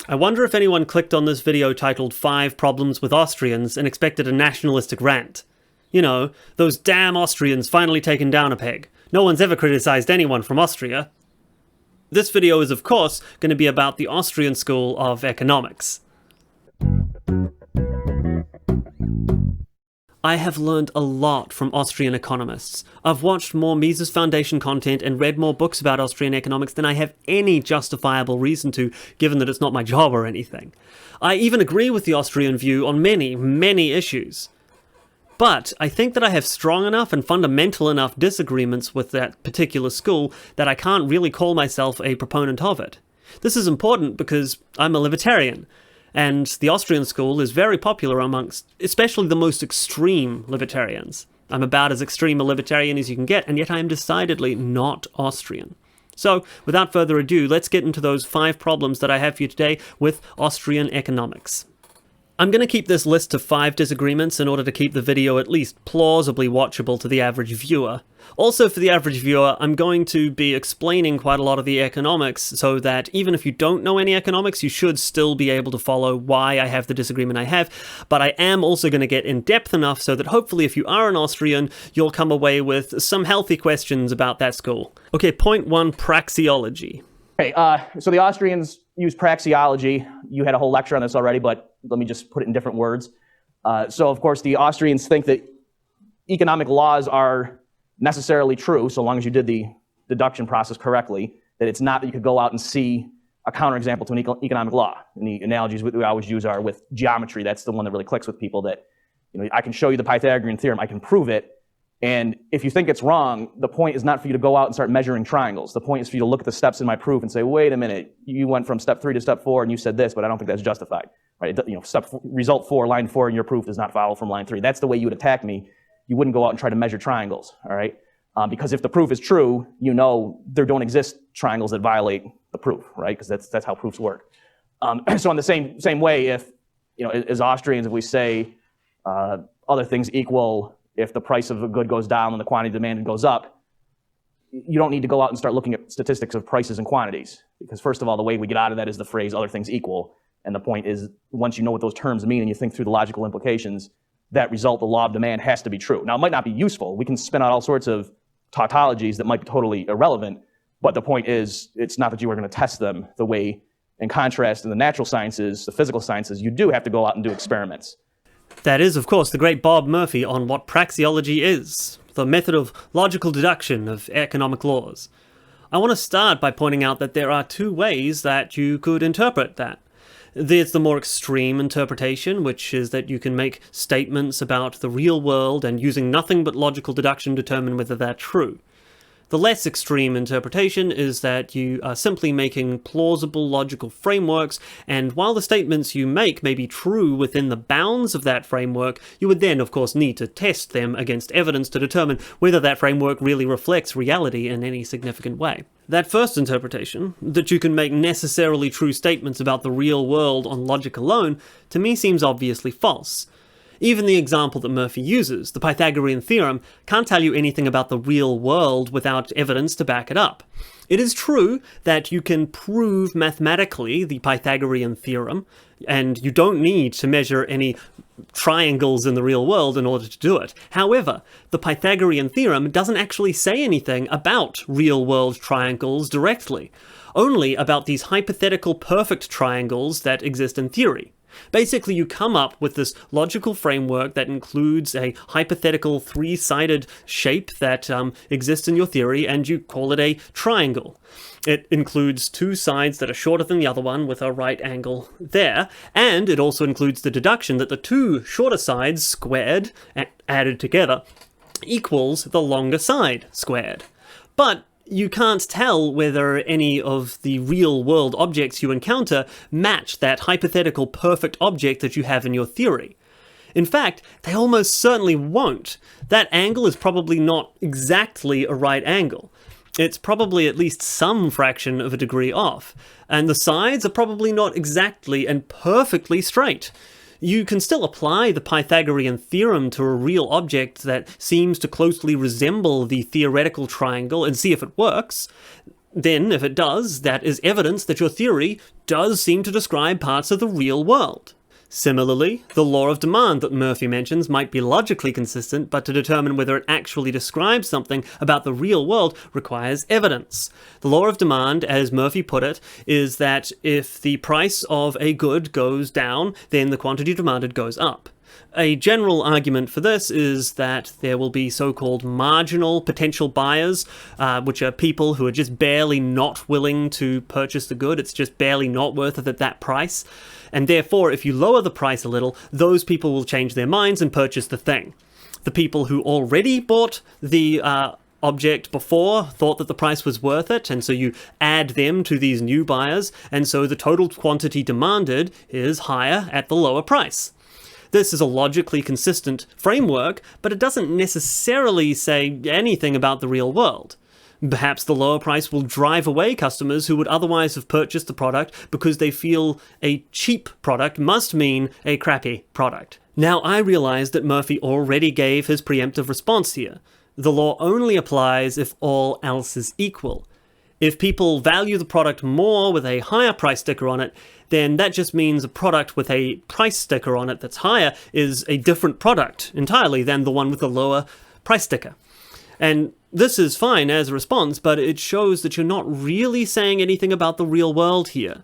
I wonder if anyone clicked on this video titled 5 Problems with Austrians and expected a nationalistic rant. You know, those damn Austrians finally taken down a peg. No one's ever criticized anyone from Austria. This video is, of course, going to be about the Austrian School of Economics. I have learned a lot from Austrian economists. I've watched more Mises Foundation content and read more books about Austrian economics than I have any justifiable reason to, given that it's not my job or anything. I even agree with the Austrian view on many, many issues. But I think that I have strong enough and fundamental enough disagreements with that particular school that I can't really call myself a proponent of it. This is important because I'm a libertarian, and the Austrian school is very popular amongst especially the most extreme libertarians. I'm about as extreme a libertarian as you can get, and yet I am decidedly not Austrian. So, without further ado, let's get into those 5 problems that I have for you today with Austrian economics. I'm going to keep this list to 5 disagreements in order to keep the video at least plausibly watchable to the average viewer. Also, for the average viewer, I'm going to be explaining quite a lot of the economics so that even if you don't know any economics, you should still be able to follow why I have the disagreement I have. But I am also going to get in depth enough so that hopefully if you are an Austrian, you'll come away with some healthy questions about that school. Okay, point 1, praxeology. Okay, so the Austrians use praxeology. You had a whole lecture on this already, but let me just put it in different words. So, of course, the Austrians think that economic laws are necessarily true, so long as you did the deduction process correctly, that it's not that you could go out and see a counterexample to an economic law. And the analogies we always use are with geometry. That's the one that really clicks with people, that I can show you the Pythagorean theorem, I can prove it, and if you think it's wrong, the point is not for you to go out and start measuring triangles. The point is for you to look at the steps in my proof and say, wait a minute, you went from step 3 to step 4 and you said this, but I don't think that's justified. Right? Result 4, line 4 in your proof does not follow from line 3. That's the way you would attack me. You wouldn't go out and try to measure triangles, all right? Because if the proof is true, there don't exist triangles that violate the proof, right? Because that's how proofs work. So in the same way, if as Austrians, if we say other things equal, if the price of a good goes down and the quantity demanded goes up, you don't need to go out and start looking at statistics of prices and quantities. Because first of all, the way we get out of that is the phrase other things equal. And the point is, once you know what those terms mean and you think through the logical implications, that result, the law of demand, has to be true. Now, it might not be useful. We can spin out all sorts of tautologies that might be totally irrelevant. But the point is, it's not that you are going to test them the way, in contrast, in the natural sciences, the physical sciences, you do have to go out and do experiments. That is, of course, the great Bob Murphy on what praxeology is, the method of logical deduction of economic laws. I want to start by pointing out that there are 2 ways that you could interpret that. There's the more extreme interpretation, which is that you can make statements about the real world and using nothing but logical deduction determine whether they're true. The less extreme interpretation is that you are simply making plausible logical frameworks, and while the statements you make may be true within the bounds of that framework, you would then, of course, need to test them against evidence to determine whether that framework really reflects reality in any significant way. That first interpretation, that you can make necessarily true statements about the real world on logic alone, to me seems obviously false. Even the example that Murphy uses, the Pythagorean theorem, can't tell you anything about the real world without evidence to back it up. It is true that you can prove mathematically the Pythagorean theorem, and you don't need to measure any triangles in the real world in order to do it. However, the Pythagorean theorem doesn't actually say anything about real-world triangles directly, only about these hypothetical perfect triangles that exist in theory. Basically, you come up with this logical framework that includes a hypothetical 3-sided shape that exists in your theory, and you call it a triangle. It includes 2 sides that are shorter than the other one with a right angle there, and it also includes the deduction that the 2 shorter sides squared, added together, equals the longer side squared. But you can't tell whether any of the real-world objects you encounter match that hypothetical perfect object that you have in your theory. In fact, they almost certainly won't. That angle is probably not exactly a right angle. It's probably at least some fraction of a degree off, and the sides are probably not exactly and perfectly straight. You can still apply the Pythagorean theorem to a real object that seems to closely resemble the theoretical triangle and see if it works. Then, if it does, that is evidence that your theory does seem to describe parts of the real world. Similarly, the law of demand that Murphy mentions might be logically consistent, but to determine whether it actually describes something about the real world requires evidence. The law of demand, as Murphy put it, is that if the price of a good goes down, then the quantity demanded goes up. A general argument for this is that there will be so-called marginal potential buyers, which are people who are just barely not willing to purchase the good. It's just barely not worth it at that price. And therefore, if you lower the price a little, those people will change their minds and purchase the thing. The people who already bought the object before thought that the price was worth it, and so you add them to these new buyers, and so the total quantity demanded is higher at the lower price. This is a logically consistent framework, but it doesn't necessarily say anything about the real world. Perhaps the lower price will drive away customers who would otherwise have purchased the product because they feel a cheap product must mean a crappy product. Now, I realize that Murphy already gave his preemptive response here. The law only applies if all else is equal. If people value the product more with a higher price sticker on it, then that just means a product with a price sticker on it that's higher is a different product entirely than the one with the lower price sticker. And this is fine as a response, but it shows that you're not really saying anything about the real world here.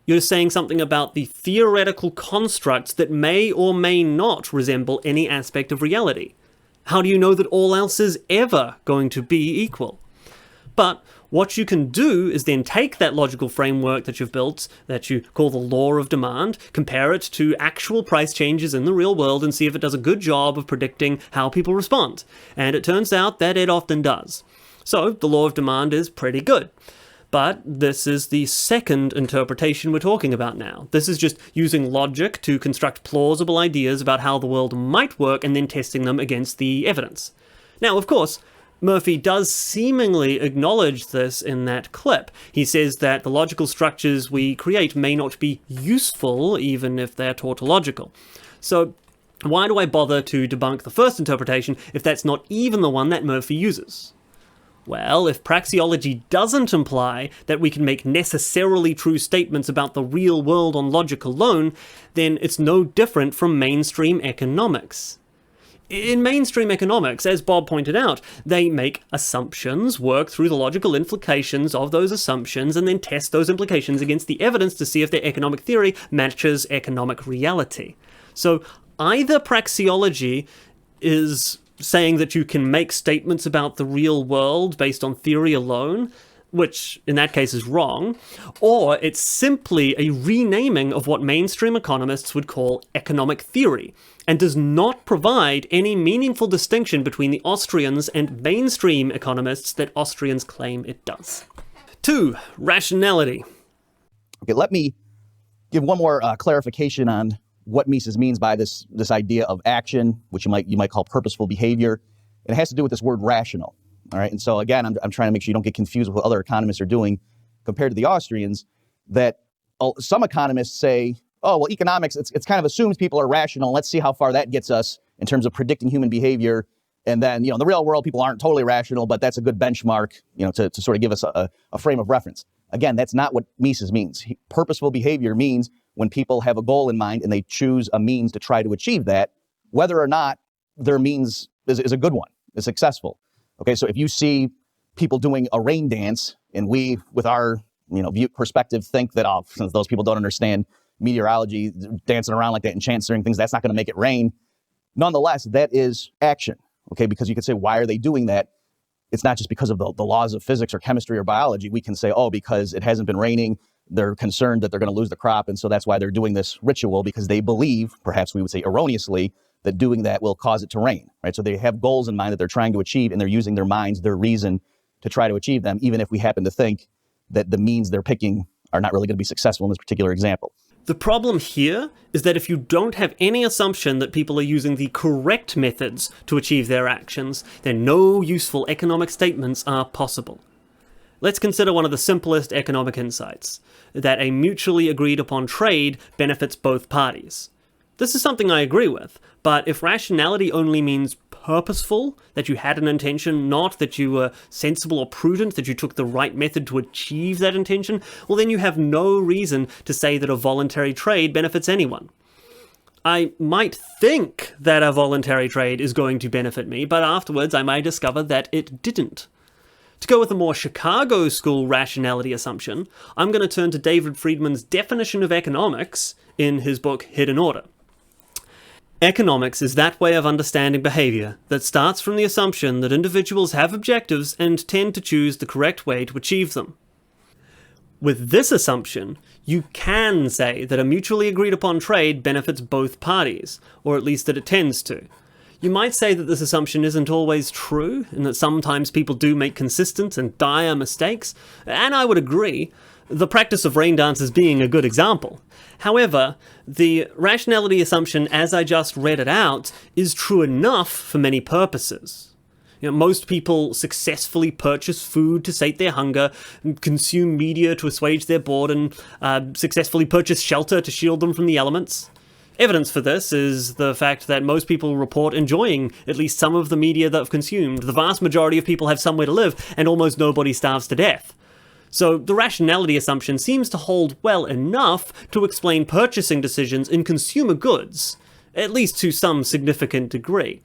You're saying something about the theoretical constructs that may or may not resemble any aspect of reality. How do you know that all else is ever going to be equal? But what you can do is then take that logical framework that you've built, that you call the law of demand, compare it to actual price changes in the real world and see if it does a good job of predicting how people respond. And it turns out that it often does. So the law of demand is pretty good. But this is the second interpretation we're talking about now. This is just using logic to construct plausible ideas about how the world might work and then testing them against the evidence. Now, of course, Murphy does seemingly acknowledge this in that clip. He says that the logical structures we create may not be useful, even if they're tautological. So why do I bother to debunk the first interpretation if that's not even the one that Murphy uses? Well, if praxeology doesn't imply that we can make necessarily true statements about the real world on logic alone, then it's no different from mainstream economics. In mainstream economics, as Bob pointed out, they make assumptions, work through the logical implications of those assumptions, and then test those implications against the evidence to see if their economic theory matches economic reality. So either praxeology is saying that you can make statements about the real world based on theory alone, which in that case is wrong, or it's simply a renaming of what mainstream economists would call economic theory, and does not provide any meaningful distinction between the Austrians and mainstream economists that Austrians claim it does. 2. Rationality. Okay, let me give one more clarification on what Mises means by this idea of action, which you might call purposeful behavior. It has to do with this word rational. All right, and so again, I'm trying to make sure you don't get confused with what other economists are doing compared to the Austrians, that some economists say, oh, well, economics, it's kind of assumes people are rational. Let's see how far that gets us in terms of predicting human behavior. And then, in the real world, people aren't totally rational, but that's a good benchmark, to sort of give us a frame of reference. Again, that's not what Mises means. Purposeful behavior means when people have a goal in mind and they choose a means to try to achieve that, whether or not their means is a good one, is successful. Okay, so if you see people doing a rain dance, and we, with our view perspective, think that since those people don't understand meteorology, dancing around like that and chance-doing things, that's not going to make it rain. Nonetheless, that is action. Okay, because you could say, why are they doing that? It's not just because of the laws of physics or chemistry or biology. We can say, oh, because it hasn't been raining, they're concerned that they're going to lose the crop, and so that's why they're doing this ritual, because they believe, perhaps we would say erroneously, that doing that will cause it to rain, right? So they have goals in mind that they're trying to achieve, and they're using their minds, their reason, to try to achieve them, even if we happen to think that the means they're picking are not really going to be successful in this particular example. The problem here is that if you don't have any assumption that people are using the correct methods to achieve their actions, then no useful economic statements are possible. Let's consider one of the simplest economic insights, that a mutually agreed upon trade benefits both parties. This is something I agree with, but if rationality only means purposeful, that you had an intention, not that you were sensible or prudent, that you took the right method to achieve that intention, well then you have no reason to say that a voluntary trade benefits anyone. I might think that a voluntary trade is going to benefit me, but afterwards I may discover that it didn't. To go with a more Chicago school rationality assumption, I'm going to turn to David Friedman's definition of economics in his book Hidden Order. Economics is that way of understanding behavior that starts from the assumption that individuals have objectives and tend to choose the correct way to achieve them. With this assumption, you can say that a mutually agreed upon trade benefits both parties, or at least that it tends to. You might say that this assumption isn't always true, and that sometimes people do make consistent and dire mistakes, and I would agree, the practice of rain dances being a good example. However, the rationality assumption as I just read it out is true enough for many purposes. Most people successfully purchase food to sate their hunger, consume media to assuage their boredom, successfully purchase shelter to shield them from the elements. Evidence for this is the fact that most people report enjoying at least some of the media they've consumed. The vast majority of people have somewhere to live, and almost nobody starves to death. So the rationality assumption seems to hold well enough to explain purchasing decisions in consumer goods, at least to some significant degree.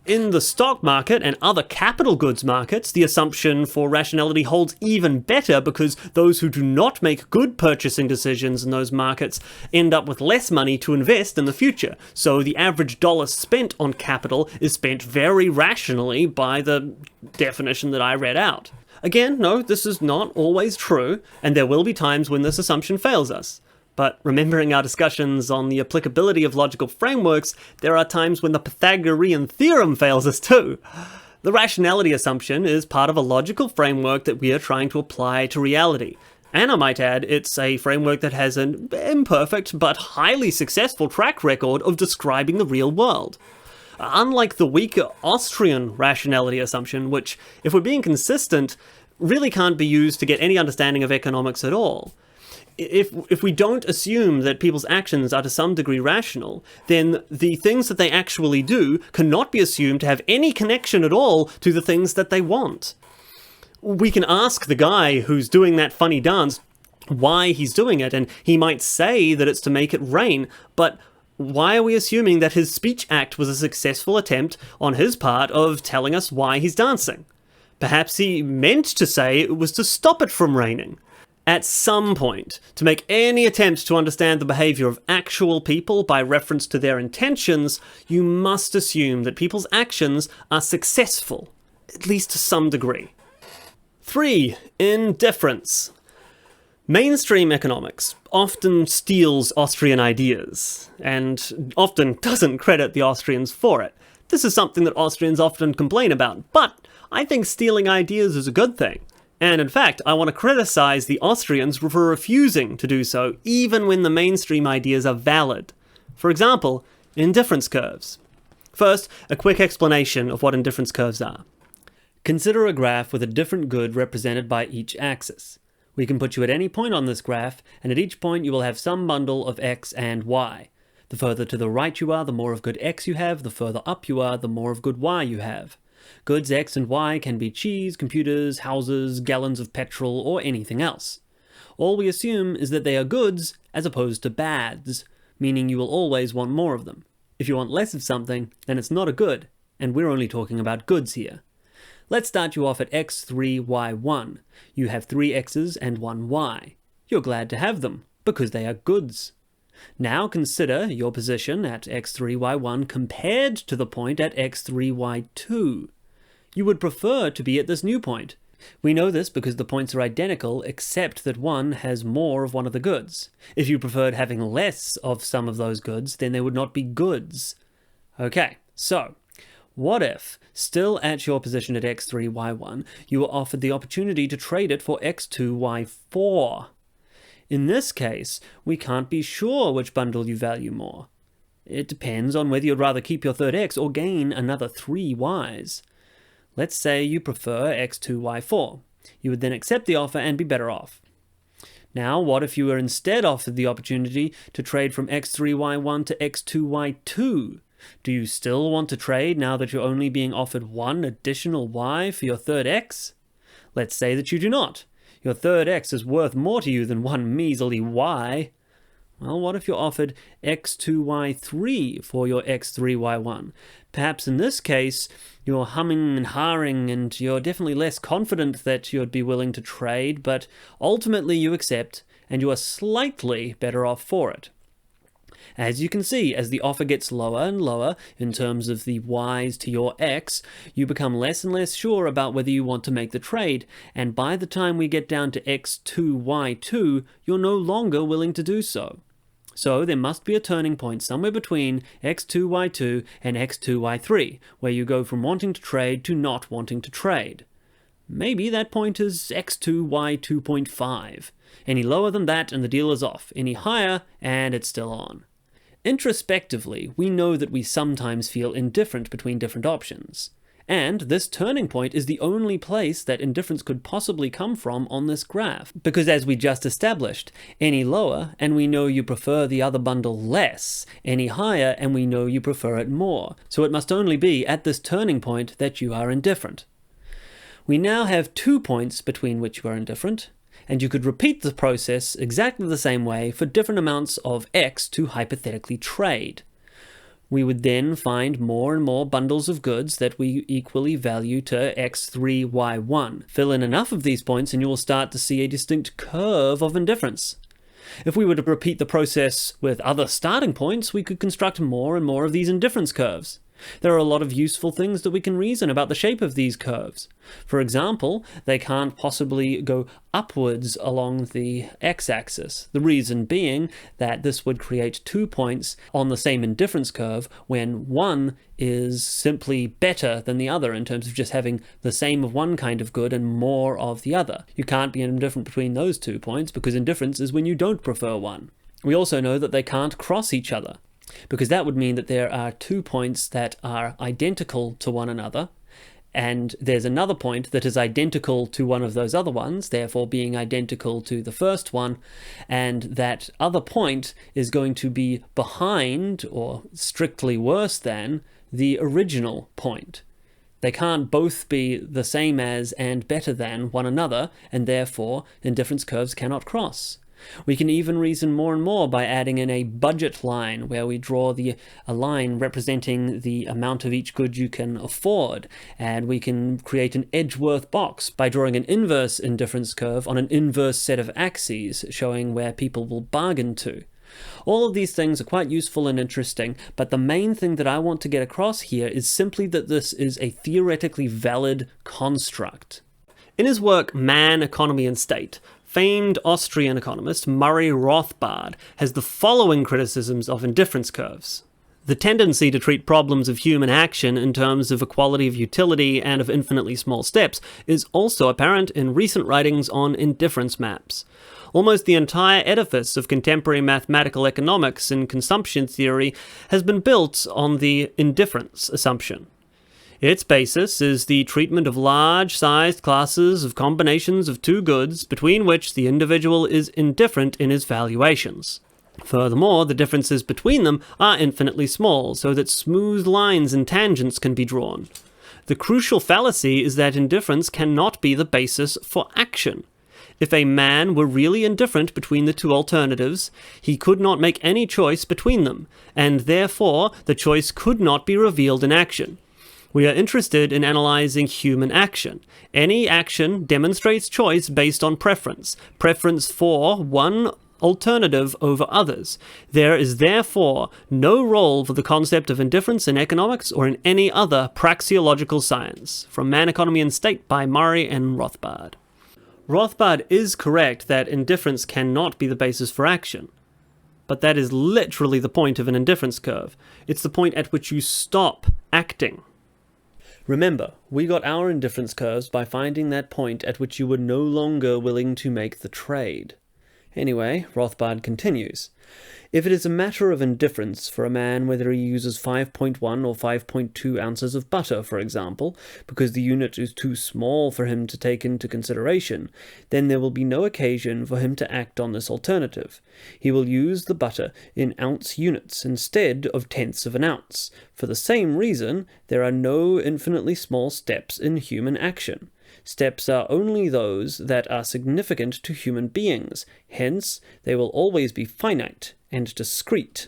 In the stock market and other capital goods markets, the assumption for rationality holds even better because those who do not make good purchasing decisions in those markets end up with less money to invest in the future. So the average dollar spent on capital is spent very rationally by the definition that I read out. Again, no, this is not always true, and there will be times when this assumption fails us. But remembering our discussions on the applicability of logical frameworks, there are times when the Pythagorean theorem fails us too. The rationality assumption is part of a logical framework that we are trying to apply to reality. And I might add, it's a framework that has an imperfect but highly successful track record of describing the real world. Unlike the weaker Austrian rationality assumption, which, if we're being consistent, really can't be used to get any understanding of economics at all. If we don't assume that people's actions are to some degree rational, then the things that they actually do cannot be assumed to have any connection at all to the things that they want. We can ask the guy who's doing that funny dance why he's doing it, and he might say that it's to make it rain, but why are we assuming that his speech act was a successful attempt on his part of telling us why he's dancing? Perhaps he meant to say it was to stop it from raining. At some point, to make any attempt to understand the behavior of actual people by reference to their intentions, you must assume that people's actions are successful, at least to some degree. 3. Indifference. Mainstream economics often steals Austrian ideas, and often doesn't credit the Austrians for it. This is something that Austrians often complain about, but I think stealing ideas is a good thing. And in fact, I want to criticize the Austrians for refusing to do so, even when the mainstream ideas are valid. For example, indifference curves. First, a quick explanation of what indifference curves are. Consider a graph with a different good represented by each axis. We can put you at any point on this graph, and at each point you will have some bundle of x and y. The further to the right you are, the more of good x you have, the further up you are, the more of good y you have. Goods X and Y can be cheese, computers, houses, gallons of petrol, or anything else. All we assume is that they are goods as opposed to bads, meaning you will always want more of them. If you want less of something, then it's not a good, and we're only talking about goods here. Let's start you off at x3, y1. You have 3 x's and 1 y. You're glad to have them, because they are goods. Now consider your position at x3, y1 compared to the point at x3, y2. You would prefer to be at this new point. We know this because the points are identical except that one has more of one of the goods. If you preferred having less of some of those goods, then they would not be goods. Okay, so what if, still at your position at x3, y1, you were offered the opportunity to trade it for x2, y4? In this case, we can't be sure which bundle you value more. It depends on whether you'd rather keep your third x or gain another 3 y's. Let's say you prefer x2, y4. You would then accept the offer and be better off. Now, what if you were instead offered the opportunity to trade from x3, y1 to x2, y2? Do you still want to trade now that you're only being offered one additional y for your third x? Let's say that you do not. Your third x is worth more to you than one measly y. Well, what if you're offered x2y3 for your x3y1? Perhaps in this case, you're humming and hawing and you're definitely less confident that you'd be willing to trade, but ultimately you accept and you are slightly better off for it. As you can see, as the offer gets lower and lower in terms of the y's to your x, you become less and less sure about whether you want to make the trade, and by the time we get down to x2y2, you're no longer willing to do so. So there must be a turning point somewhere between x2y2 and x2y3, where you go from wanting to trade to not wanting to trade. Maybe that point is x2y2.5. Any lower than that and the deal is off. Any higher and it's still on. Introspectively, we know that we sometimes feel indifferent between different options. And this turning point is the only place that indifference could possibly come from on this graph. Because as we just established, any lower and we know you prefer the other bundle less, any higher and we know you prefer it more. So it must only be at this turning point that you are indifferent. We now have 2 points between which you are indifferent, and you could repeat the process exactly the same way for different amounts of x to hypothetically trade. We would then find more and more bundles of goods that we equally value to x3, y1. Fill in enough of these points and you will start to see a distinct curve of indifference. If we were to repeat the process with other starting points, we could construct more and more of these indifference curves. There are a lot of useful things that we can reason about the shape of these curves. For example, they can't possibly go upwards along the x-axis. The reason being that this would create 2 points on the same indifference curve when one is simply better than the other in terms of just having the same of one kind of good and more of the other. You can't be indifferent between those 2 points because indifference is when you don't prefer one. We also know that they can't cross each other, because that would mean that there are 2 points that are identical to one another, and there's another point that is identical to one of those other ones, therefore being identical to the first one, and that other point is going to be behind, or strictly worse than, the original point. They can't both be the same as and better than one another, and therefore indifference curves cannot cross. We can even reason more and more by adding in a budget line where we draw a line representing the amount of each good you can afford, and we can create an Edgeworth box by drawing an inverse indifference curve on an inverse set of axes showing where people will bargain to. All of these things are quite useful and interesting, but the main thing that I want to get across here is simply that this is a theoretically valid construct. In his work Man, Economy and State, famed Austrian economist Murray Rothbard has the following criticisms of indifference curves. The tendency to treat problems of human action in terms of equality of utility and of infinitely small steps is also apparent in recent writings on indifference maps. Almost the entire edifice of contemporary mathematical economics and consumption theory has been built on the indifference assumption. Its basis is the treatment of large-sized classes of combinations of 2 goods between which the individual is indifferent in his valuations. Furthermore, the differences between them are infinitely small, so that smooth lines and tangents can be drawn. The crucial fallacy is that indifference cannot be the basis for action. If a man were really indifferent between the 2 alternatives, he could not make any choice between them, and therefore the choice could not be revealed in action. We are interested in analyzing human action. Any action demonstrates choice based on preference for one alternative over others. There is therefore no role for the concept of indifference in economics or in any other praxeological science. From Man, Economy and State by Murray and Rothbard. Rothbard is correct that indifference cannot be the basis for action. But that is literally the point of an indifference curve. It's the point at which you stop acting. Remember, we got our indifference curves by finding that point at which you were no longer willing to make the trade. Anyway, Rothbard continues. If it is a matter of indifference for a man whether he uses 5.1 or 5.2 ounces of butter, for example, because the unit is too small for him to take into consideration, then there will be no occasion for him to act on this alternative. He will use the butter in ounce units instead of tenths of an ounce. For the same reason, there are no infinitely small steps in human action. Steps are only those that are significant to human beings. Hence, they will always be finite and discrete.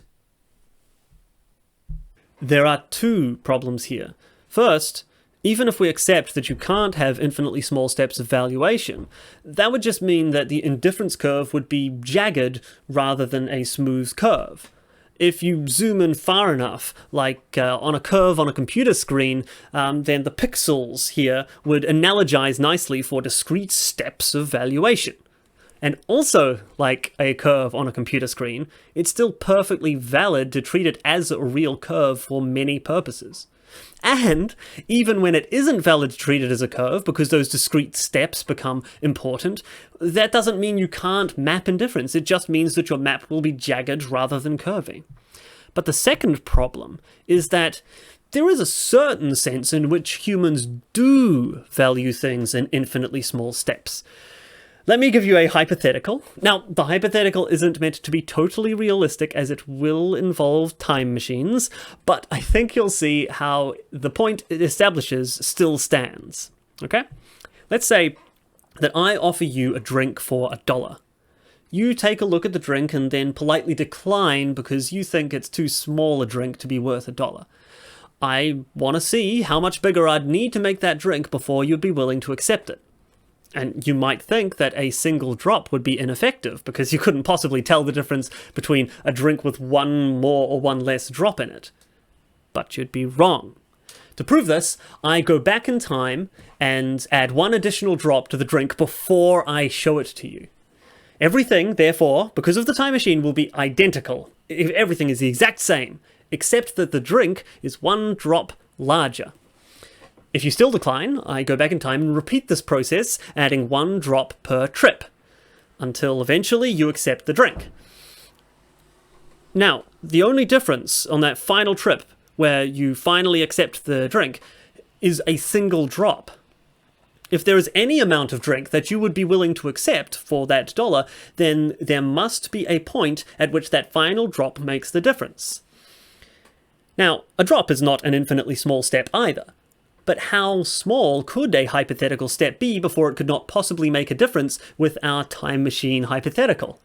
There are two problems here. First, even if we accept that you can't have infinitely small steps of valuation, that would just mean that the indifference curve would be jagged rather than a smooth curve. If you zoom in far enough, like on a curve on a computer screen, then the pixels here would analogize nicely for discrete steps of valuation. And also, like a curve on a computer screen, it's still perfectly valid to treat it as a real curve for many purposes. And even when it isn't valid to treat it as a curve, because those discrete steps become important, that doesn't mean you can't map indifference. It just means that your map will be jagged rather than curvy. But the second problem is that there is a certain sense in which humans do value things in infinitely small steps. Let me give you a hypothetical. Now, the hypothetical isn't meant to be totally realistic as it will involve time machines, but I think you'll see how the point it establishes still stands. Okay? Let's say that I offer you a drink for $1. You take a look at the drink and then politely decline because you think it's too small a drink to be worth $1. I want to see how much bigger I'd need to make that drink before you'd be willing to accept it. And you might think that a single drop would be ineffective because you couldn't possibly tell the difference between a drink with one more or one less drop in it. But you'd be wrong. To prove this, I go back in time and add one additional drop to the drink before I show it to you. Everything, therefore, because of the time machine, will be identical. Everything is the exact same, except that the drink is one drop larger. If you still decline, I go back in time and repeat this process, adding one drop per trip, until eventually you accept the drink. Now, the only difference on that final trip, where you finally accept the drink, is a single drop. If there is any amount of drink that you would be willing to accept for that $1, then there must be a point at which that final drop makes the difference. Now, a drop is not an infinitely small step either. But how small could a hypothetical step be before it could not possibly make a difference with our time machine hypothetical?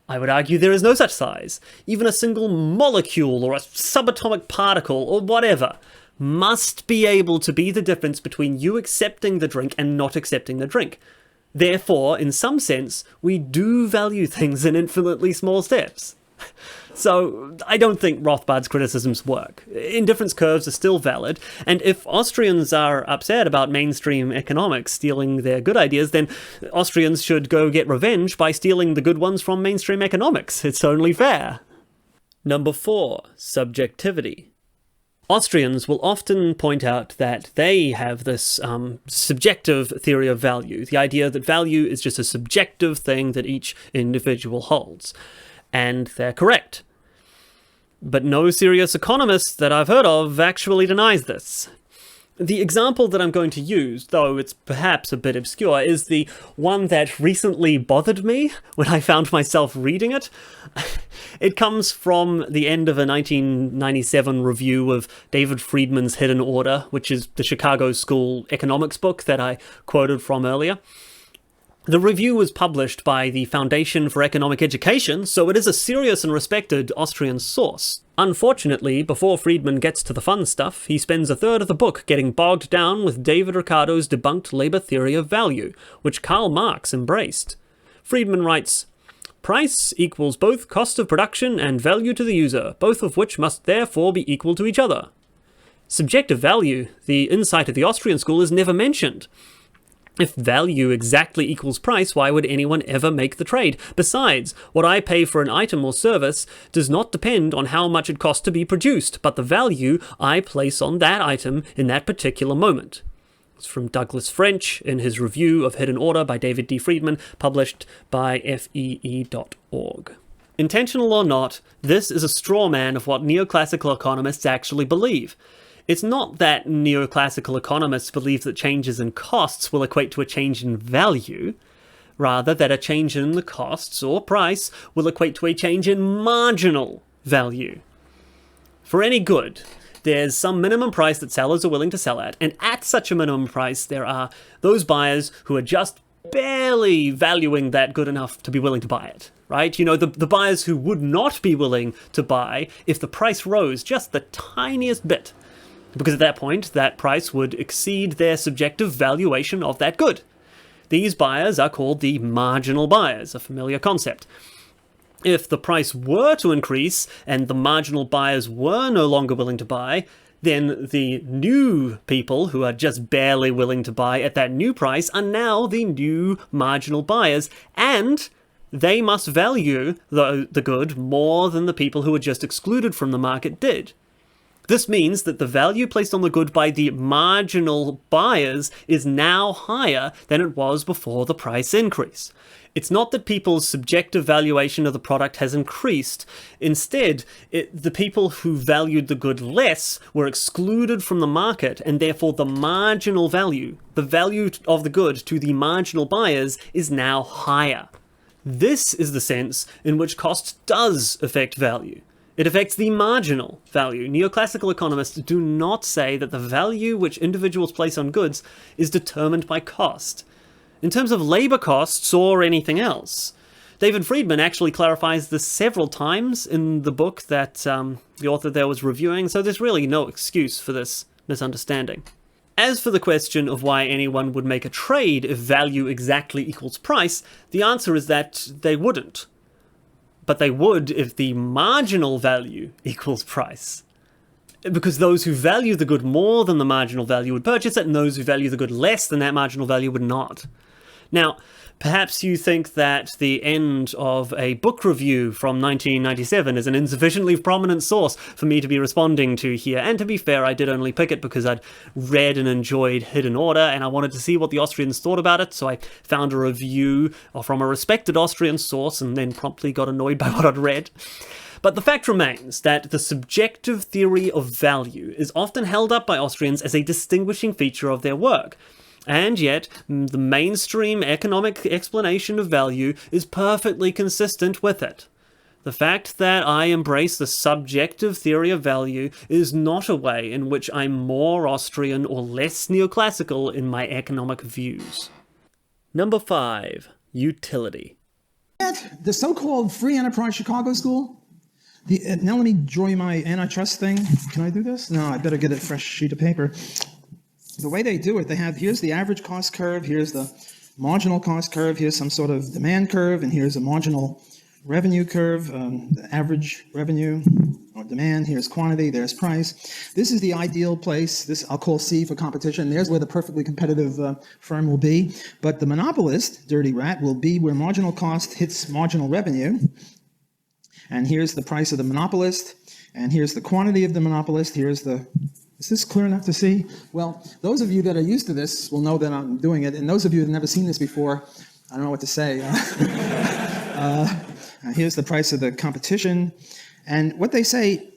I would argue there is no such size. Even a single molecule or a subatomic particle or whatever must be able to be the difference between you accepting the drink and not accepting the drink. Therefore, in some sense, we do value things in infinitely small steps. So, I don't think Rothbard's criticisms work. Indifference curves are still valid, and if Austrians are upset about mainstream economics stealing their good ideas, then Austrians should go get revenge by stealing the good ones from mainstream economics. It's only fair. Number 4, subjectivity. Austrians will often point out that they have this subjective theory of value, the idea that value is just a subjective thing that each individual holds. And they're correct. But no serious economist that I've heard of actually denies this. The example that I'm going to use, though it's perhaps a bit obscure, is the one that recently bothered me when I found myself reading it. It comes from the end of a 1997 review of David Friedman's Hidden Order, which is the Chicago School economics book that I quoted from earlier. The review was published by the Foundation for Economic Education, so it is a serious and respected Austrian source. Unfortunately, before Friedman gets to the fun stuff, he spends a third of the book getting bogged down with David Ricardo's debunked labor theory of value, which Karl Marx embraced. Friedman writes, "Price equals both cost of production and value to the user, both of which must therefore be equal to each other. Subjective value, the insight of the Austrian school, is never mentioned. If value exactly equals price, why would anyone ever make the trade? Besides, what I pay for an item or service does not depend on how much it costs to be produced, but the value I place on that item in that particular moment. It's from Douglas French in his review of Hidden Order by David D. Friedman, published by FEE.org. Intentional or not, this is a straw man of what neoclassical economists actually believe. It's not that neoclassical economists believe that changes in costs will equate to a change in value, rather that a change in the costs or price will equate to a change in marginal value. For any good, there's some minimum price that sellers are willing to sell at, and at such a minimum price there are those buyers who are just barely valuing that good enough to be willing to buy it, right? You know, the buyers who would not be willing to buy if the price rose just the tiniest bit, because at that point that price would exceed their subjective valuation of that good. These buyers are called the marginal buyers, a familiar concept. If the price were to increase and the marginal buyers were no longer willing to buy, then the new people who are just barely willing to buy at that new price are now the new marginal buyers, and they must value the good more than the people who were just excluded from the market did. This means that the value placed on the good by the marginal buyers is now higher than it was before the price increase. It's not that people's subjective valuation of the product has increased. Instead, the people who valued the good less were excluded from the market, and therefore the marginal value, the value of the good to the marginal buyers, is now higher. This is the sense in which cost does affect value. It affects the marginal value. Neoclassical economists do not say that the value which individuals place on goods is determined by cost. In terms of labor costs or anything else, David Friedman actually clarifies this several times in the book that the author there was reviewing, so there's really no excuse for this misunderstanding. As for the question of why anyone would make a trade if value exactly equals price, the answer is that they wouldn't. But they would if the marginal value equals price. Because those who value the good more than the marginal value would purchase it, and those who value the good less than that marginal value would not. Now, perhaps you think that the end of a book review from 1997 is an insufficiently prominent source for me to be responding to here, and to be fair, I did only pick it because I'd read and enjoyed Hidden Order, and I wanted to see what the Austrians thought about it, so I found a review from a respected Austrian source and then promptly got annoyed by what I'd read. But the fact remains that the subjective theory of value is often held up by Austrians as a distinguishing feature of their work. And yet, the mainstream economic explanation of value is perfectly consistent with it. The fact that I embrace the subjective theory of value is not a way in which I'm more Austrian or less neoclassical in my economic views. Number 5. Utility. The so-called Free Enterprise Chicago School. Now let me draw you my antitrust thing. Can I do this? No, I better get a fresh sheet of paper. The way they do it, here's the average cost curve, here's the marginal cost curve, here's some sort of demand curve, and here's a marginal revenue curve, the average revenue or demand, here's quantity, there's price. This is the ideal place. This I'll call C for competition. There's where the perfectly competitive firm will be. But the monopolist, dirty rat, will be where marginal cost hits marginal revenue. And here's the price of the monopolist, and here's the quantity of the monopolist, here's the... Is this clear enough to see? Well, those of you that are used to this will know that I'm doing it, and those of you that have never seen this before, I don't know what to say. Here's the price of the competition, and what they say,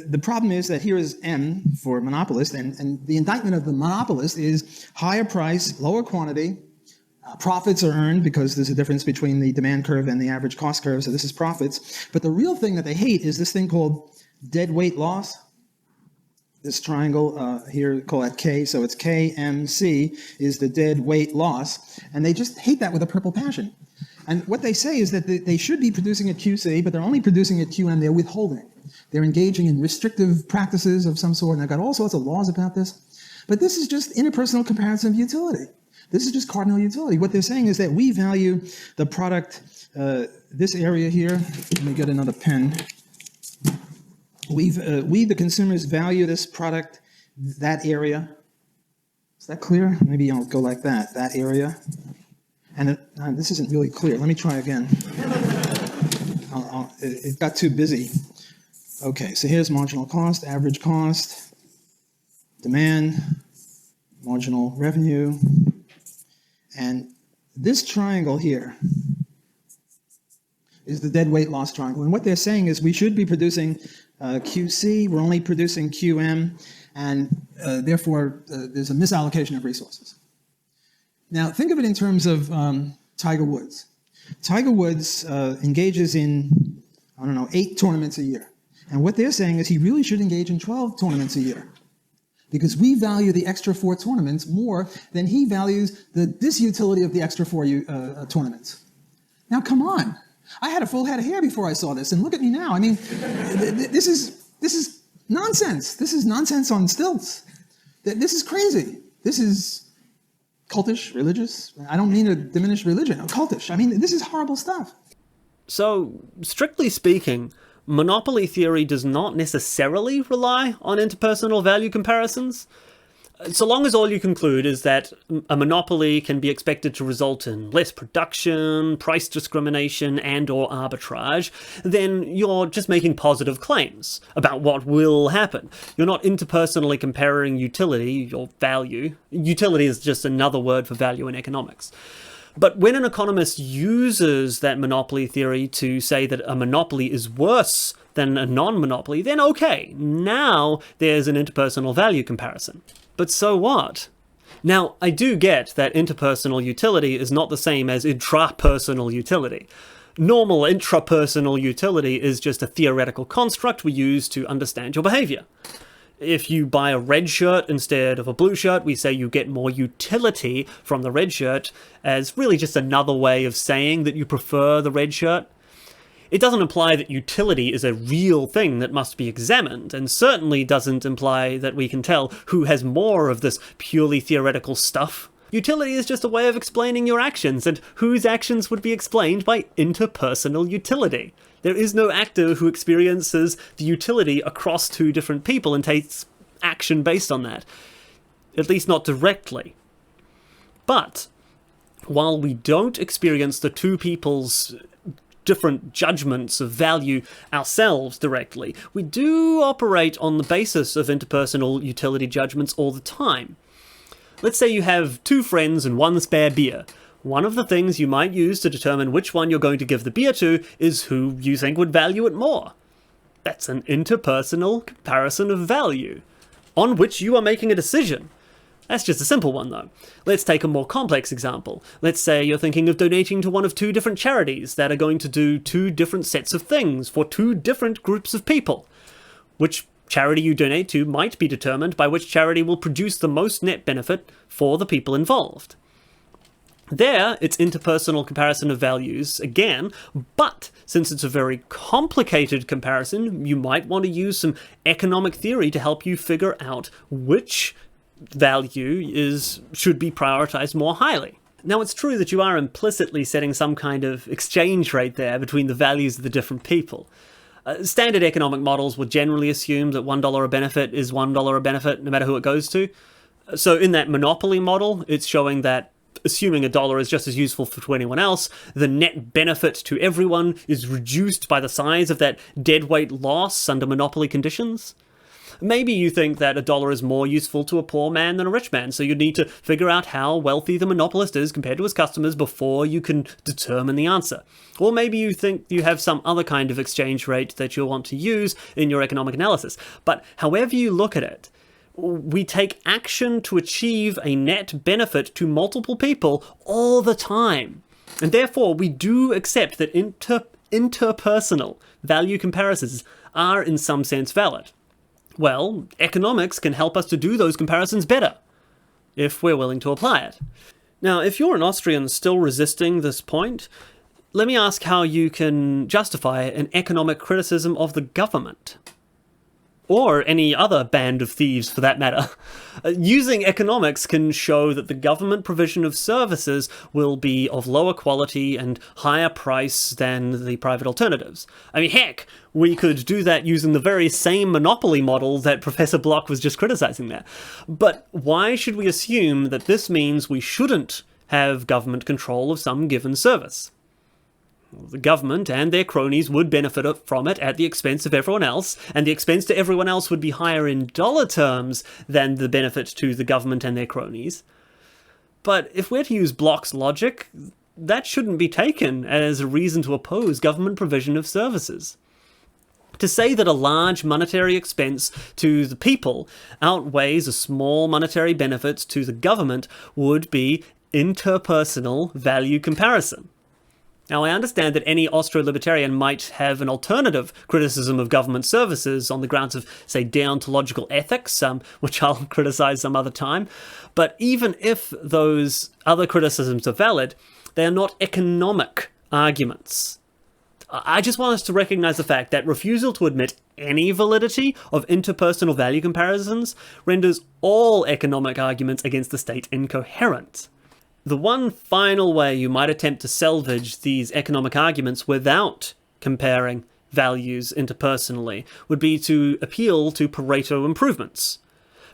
the problem is that here is M for monopolist, and the indictment of the monopolist is higher price, lower quantity, profits are earned because there's a difference between the demand curve and the average cost curve, so this is profits. But the real thing that they hate is this thing called dead weight loss. This triangle here, call that K, so it's KMC, is the dead weight loss, and they just hate that with a purple passion. And what they say is that they should be producing at QC, but they're only producing at QM, they're withholding. They're engaging in restrictive practices of some sort, and they've got all sorts of laws about this. But this is just interpersonal comparison of utility. This is just cardinal utility. What they're saying is that we value the product, this area here, let me get another pen. We, the consumers, value this product, that area. Is that clear? Maybe I'll go like that, that area. And this isn't really clear. Let me try again. It got too busy. Okay, so here's marginal cost, average cost, demand, marginal revenue. And this triangle here is the dead weight loss triangle. And what they're saying is we should be producing QC, we're only producing QM, and therefore there's a misallocation of resources. Now think of it in terms of Tiger Woods. Tiger Woods engages in, 8 tournaments a year. And what they're saying is he really should engage in 12 tournaments a year, because we value the extra 4 tournaments more than he values the disutility of the extra 4 tournaments. Now, come on. I had a full head of hair before I saw this, and look at me now. I mean, this is nonsense. This is nonsense on stilts. This is crazy. This is cultish, religious. I don't mean to diminish religion. Cultish. I mean, this is horrible stuff. So, strictly speaking, monopoly theory does not necessarily rely on interpersonal value comparisons. So long as all you conclude is that a monopoly can be expected to result in less production, price discrimination, and/or arbitrage, then you're just making positive claims about what will happen. You're not interpersonally comparing utility or value. Utility is just another word for value in economics. But when an economist uses that monopoly theory to say that a monopoly is worse than a non-monopoly, then okay, now there's an interpersonal value comparison. But so what? Now, I do get that interpersonal utility is not the same as intrapersonal utility. Normal intrapersonal utility is just a theoretical construct we use to understand your behavior. If you buy a red shirt instead of a blue shirt, we say you get more utility from the red shirt, as really just another way of saying that you prefer the red shirt. It doesn't imply that utility is a real thing that must be examined, and certainly doesn't imply that we can tell who has more of this purely theoretical stuff. Utility is just a way of explaining your actions, and whose actions would be explained by interpersonal utility. There is no actor who experiences the utility across 2 different people and takes action based on that. At least not directly. But while we don't experience the 2 people's different judgments of value ourselves directly, we do operate on the basis of interpersonal utility judgments all the time. Let's say you have 2 friends and 1 spare beer. One of the things you might use to determine which one you're going to give the beer to is who you think would value it more. That's an interpersonal comparison of value, on which you are making a decision. That's just a simple one, though. Let's take a more complex example. Let's say you're thinking of donating to one of 2 different charities that are going to do 2 different sets of things for 2 different groups of people. Which charity you donate to might be determined by which charity will produce the most net benefit for the people involved. There, it's interpersonal comparison of values again, but since it's a very complicated comparison, you might want to use some economic theory to help you figure out which value should be prioritized more highly. Now, it's true that you are implicitly setting some kind of exchange rate there between the values of the different people. Standard economic models would generally assume that $1 a benefit is $1 a benefit no matter who it goes to. So in that monopoly model, it's showing that assuming $1 is just as useful for anyone else, the net benefit to everyone is reduced by the size of that deadweight loss under monopoly conditions. Maybe you think that $1 is more useful to a poor man than a rich man, so you need to figure out how wealthy the monopolist is compared to his customers before you can determine the answer. Or maybe you think you have some other kind of exchange rate that you'll want to use in your economic analysis. But however you look at it, we take action to achieve a net benefit to multiple people all the time. And therefore, we do accept that interpersonal value comparisons are in some sense valid. Well, economics can help us to do those comparisons better, if we're willing to apply it. Now, if you're an Austrian still resisting this point, let me ask how you can justify an economic criticism of the government. Or any other band of thieves, for that matter. Using economics can show that the government provision of services will be of lower quality and higher price than the private alternatives. I mean, heck, we could do that using the very same monopoly model that Professor Bloch was just criticizing there. But why should we assume that this means we shouldn't have government control of some given service? The government and their cronies would benefit from it at the expense of everyone else, and the expense to everyone else would be higher in dollar terms than the benefit to the government and their cronies. But if we're to use Bloch's logic, that shouldn't be taken as a reason to oppose government provision of services. To say that a large monetary expense to the people outweighs a small monetary benefit to the government would be interpersonal value comparison. Now, I understand that any Austro-libertarian might have an alternative criticism of government services on the grounds of, say, deontological ethics, which I'll criticize some other time. But even if those other criticisms are valid, they are not economic arguments. I just want us to recognize the fact that refusal to admit any validity of interpersonal value comparisons renders all economic arguments against the state incoherent. The one final way you might attempt to salvage these economic arguments without comparing values interpersonally would be to appeal to Pareto improvements.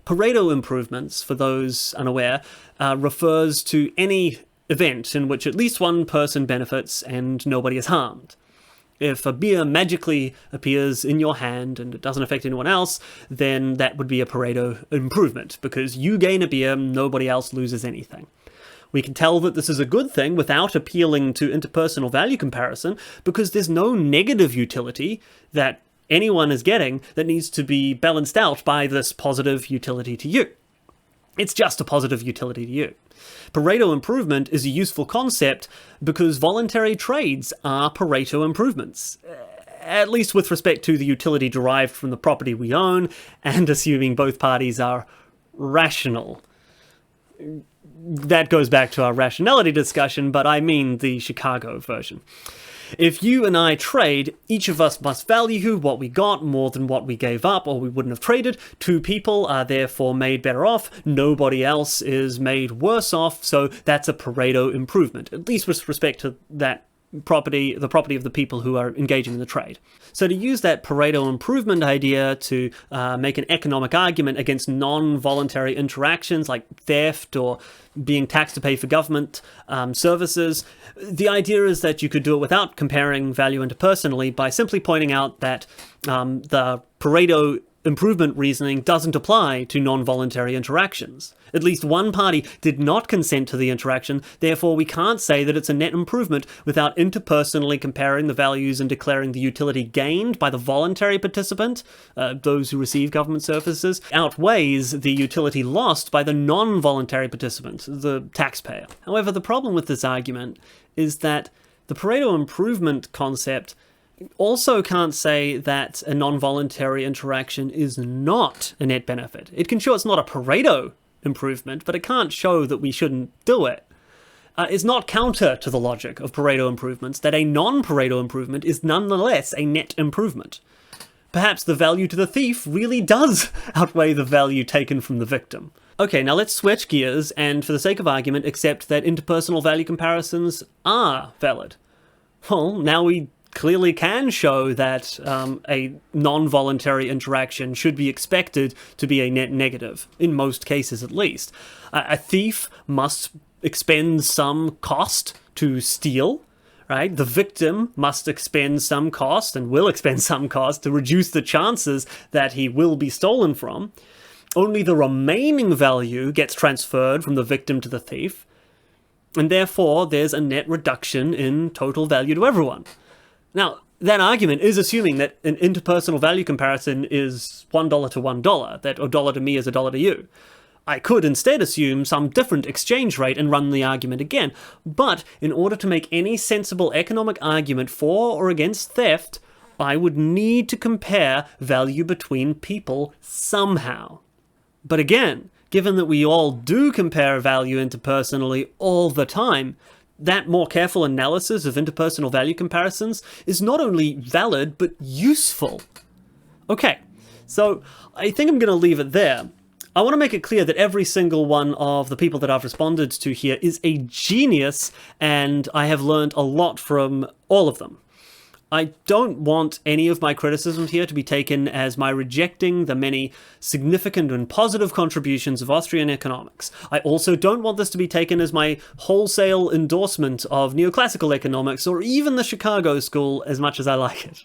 Pareto improvements, for those unaware, refers to any event in which at least one person benefits and nobody is harmed. If a beer magically appears in your hand and it doesn't affect anyone else, then that would be a Pareto improvement, because you gain a beer, nobody else loses anything. We can tell that this is a good thing without appealing to interpersonal value comparison, because there's no negative utility that anyone is getting that needs to be balanced out by this positive utility to you. It's just a positive utility to you. Pareto improvement is a useful concept because voluntary trades are Pareto improvements, at least with respect to the utility derived from the property we own, and assuming both parties are rational. That goes back to our rationality discussion, but I mean the Chicago version. If you and I trade, each of us must value what we got more than what we gave up or we wouldn't have traded. Two people are therefore made better off. Nobody else is made worse off, so that's a Pareto improvement, at least with respect to that property, the property of the people who are engaging in the trade. So to use that Pareto improvement idea to make an economic argument against non-voluntary interactions like theft or being taxed to pay for government services, the idea is that you could do it without comparing value interpersonally by simply pointing out that the Pareto improvement reasoning doesn't apply to non-voluntary interactions. At least one party did not consent to the interaction, therefore we can't say that it's a net improvement without interpersonally comparing the values and declaring the utility gained by the voluntary participant, those who receive government services, outweighs the utility lost by the non-voluntary participant, the taxpayer. However, the problem with this argument is that the Pareto improvement concept also can't say that a non-voluntary interaction is not a net benefit. It can show it's not a Pareto improvement, but it can't show that we shouldn't do it. It's not counter to the logic of Pareto improvements that a non-Pareto improvement is nonetheless a net improvement. Perhaps the value to the thief really does outweigh the value taken from the victim. Okay, now let's switch gears and, for the sake of argument, accept that interpersonal value comparisons are valid. Well, now we clearly can show that a non-voluntary interaction should be expected to be a net negative, in most cases at least. A thief must expend some cost to steal, right? The victim must expend some cost and will expend some cost to reduce the chances that he will be stolen from. Only the remaining value gets transferred from the victim to the thief, and therefore there's a net reduction in total value to everyone. Now, that argument is assuming that an interpersonal value comparison is $1 to $1, that a dollar to me is a dollar to you. I could instead assume some different exchange rate and run the argument again, but in order to make any sensible economic argument for or against theft, I would need to compare value between people somehow. But again, given that we all do compare value interpersonally all the time, that more careful analysis of interpersonal value comparisons is not only valid, but useful. Okay, so I think I'm going to leave it there. I want to make it clear that every single one of the people that I've responded to here is a genius, and I have learned a lot from all of them. I don't want any of my criticisms here to be taken as my rejecting the many significant and positive contributions of Austrian economics. I also don't want this to be taken as my wholesale endorsement of neoclassical economics or even the Chicago School, as much as I like it.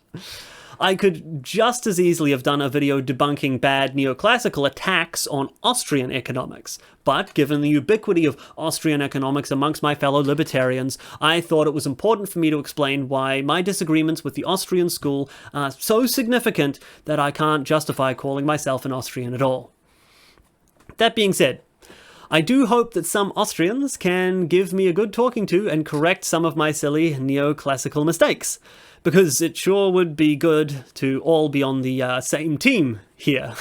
I could just as easily have done a video debunking bad neoclassical attacks on Austrian economics, but given the ubiquity of Austrian economics amongst my fellow libertarians, I thought it was important for me to explain why my disagreements with the Austrian school are so significant that I can't justify calling myself an Austrian at all. That being said, I do hope that some Austrians can give me a good talking to and correct some of my silly neoclassical mistakes, because it sure would be good to all be on the same team here.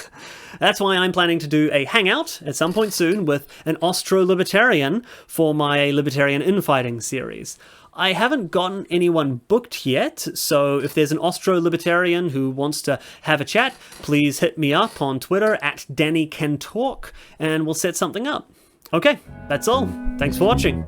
That's why I'm planning to do a hangout at some point soon with an Austro-libertarian for my Libertarian Infighting series. I haven't gotten anyone booked yet, so if there's an Austro-libertarian who wants to have a chat, please hit me up on Twitter at DannyCanTalk, and we'll set something up. Okay, that's all. Thanks for watching.